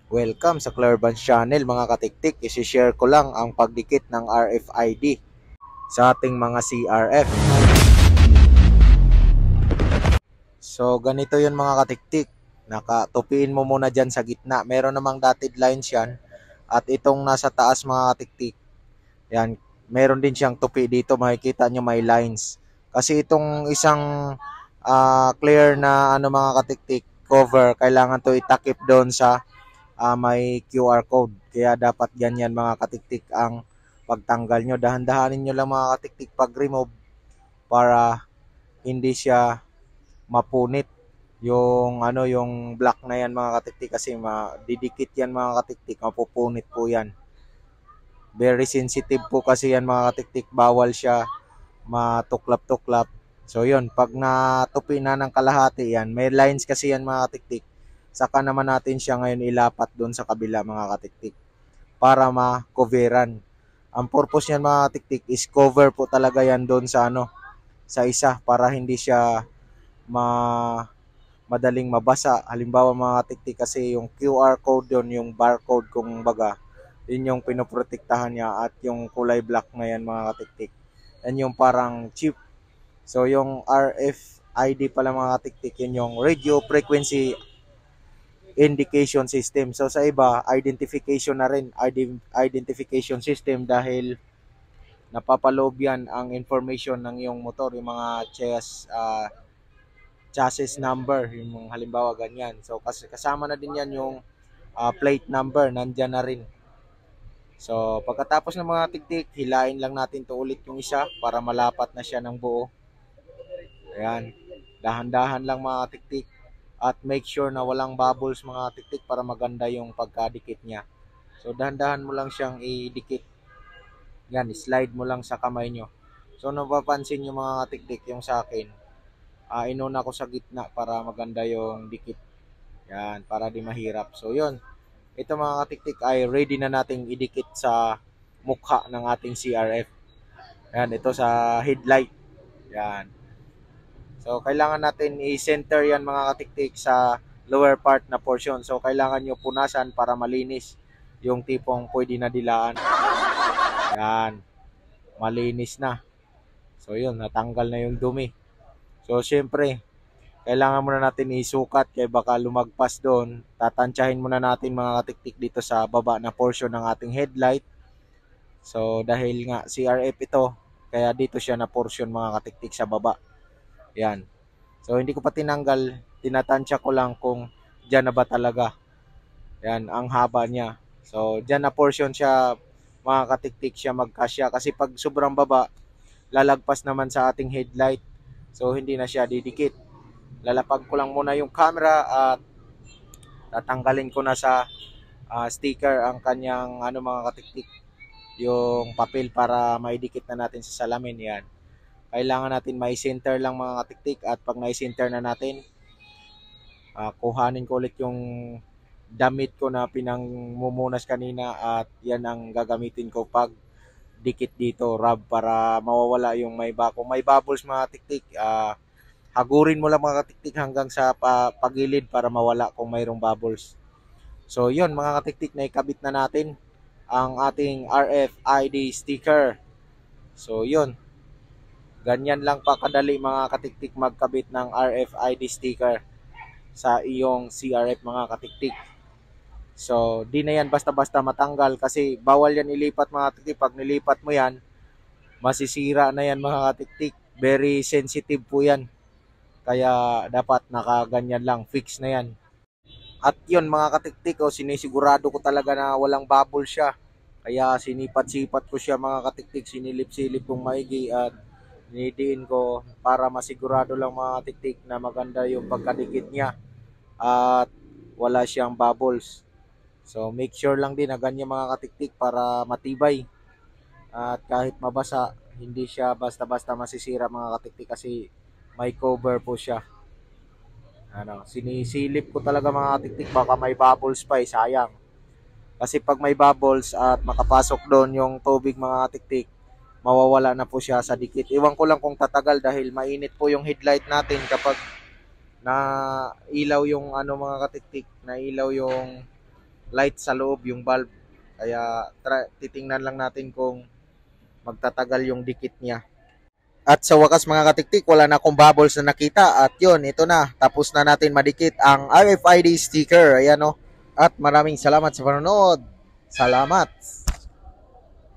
Welcome sa Clarvans Channel mga katiktik. Isi-share ko lang ang pagdikit ng RFID sa ating mga CRF. So ganito yun mga katiktik. Nakatupiin mo muna dyan sa gitna. Meron namang dotted lines yan. At itong nasa taas mga katiktik, yan, meron din siyang tupi dito. Makikita nyo may lines. Kasi itong isang clear na mga katiktik cover, kailangan to itakip doon sa may QR code. Kaya dapat ganyan mga katiktik ang pagtanggal nyo. Dahan-dahanin nyo lang mga katiktik pag-remove para hindi siya mapunit yung black na yan mga katiktik, kasi didikit yan mga katiktik, mapupunit po yan. Very sensitive po kasi yan mga katiktik, bawal siya matuklap-tuklap. So yun, pag natupi na ng kalahati yan, may lines kasi yan mga katiktik, saka naman natin siya ngayon ilapat doon sa kabila mga katiktik para ma-coveran. Ang purpose niyan mga katiktik is cover po talaga yan doon sa isa para hindi siya madaling mabasa. Halimbawa mga katiktik, kasi yung QR code yun, yung barcode kung baga, yun yung pinoprotektahan niya, at yung kulay black na yan mga katiktik, yan yung parang chip. So yung RFID pala mga katiktik, yun yung radio frequency indication system. So sa iba, identification na rin, identification system, dahil napapaloob yan ang information ng iyong motor, yung mga chassis number, yung halimbawa ganyan. So kasi kasama na din yan yung plate number, nandyan na rin. So pagkatapos ng mga tiktik, hilain lang natin to ulit yung isa para malapat na siya ng buo. Ayan, dahan-dahan lang mga tiktik, at make sure na walang bubbles mga tiktik para maganda yung pagkadikit niya. So dahan-dahan mo lang siyang idikit. Yan, slide mo lang sa kamay nyo. So napapansin nyo mga tiktik, yung sa akin, inuna ko sa gitna para maganda yung dikit. Yan, para di mahirap. So yun, ito mga katiktik ay ready na nating idikit sa mukha ng ating CRF. Yan, ito sa headlight. Yan. So kailangan natin i-center yan mga katiktik sa lower part na portion. So kailangan nyo punasan para malinis. Yung tipong pwede na dilaan. Yan, malinis na. So yun, natanggal na yung dumi. So syempre, kailangan muna natin isukat, kaya baka lumagpas doon. Tatansyahin muna natin mga katiktik dito sa baba na portion ng ating headlight. So dahil nga CRF ito, kaya dito siya na portion mga katiktik sa baba. Yan. So hindi ko pa tinanggal, tinatansya ko lang kung dyan na ba talaga. Yan, ang haba niya. So dyan na portion siya mga katiktik, siya magkasya. Kasi pag sobrang baba, lalagpas naman sa ating headlight. So hindi na siya didikit. Lalapag ko lang muna yung camera at tatanggalin ko na sa sticker ang kanyang mga katiktik, yung papel para maidikit na natin sa salamin. Yan, kailangan natin mai-center lang mga katiktik, at pag na-center na natin, kuhanin ko ulit yung damit ko na pinangmumunas kanina, at yan ang gagamitin ko pag dikit dito, rub, para mawawala yung kung may bubbles mga tiktik, hagurin mo lang mga katiktik hanggang sa pagilid para mawala kung mayroong bubbles. So yun mga katiktik, na ikabit na natin ang ating RFID sticker. So yun, ganyan lang pa kadali mga katiktik magkabit ng RFID sticker sa iyong CRF mga katiktik. So di na yan basta-basta matanggal, kasi bawal yan ilipat mga katiktik. Pag nilipat mo yan, masisira na yan mga katiktik. Very sensitive po yan. Kaya dapat nakaganyan lang, fix na yan. At yun mga katiktik, sinisigurado ko talaga na walang bubble siya. Kaya sinipat-sipat ko siya mga katiktik, sinilip-silip kong maigi, at nidiin ko para masigurado lang mga katiktik na maganda yung pagkadikit niya at wala siyang bubbles. So make sure lang din na ganyan mga katiktik para matibay. At kahit mabasa, hindi siya basta-basta masisira mga katiktik, kasi may cover po siya. Sinisilip ko talaga mga katiktik, baka may bubbles pa, sayang. Kasi pag may bubbles at makapasok doon yung tubig mga katiktik, mawawala na po siya sa dikit. Iwan ko lang kung tatagal, dahil mainit po yung headlight natin kapag na ilaw yung mga katiktik, na ilaw yung light sa loob yung valve. Kaya titingnan lang natin kung magtatagal yung dikit niya. At sa wakas mga katiktik, wala na akong bubbles na nakita. At yun, ito na. Tapos na natin madikit ang RFID sticker. Ayan o. At maraming salamat sa panonood. Salamat.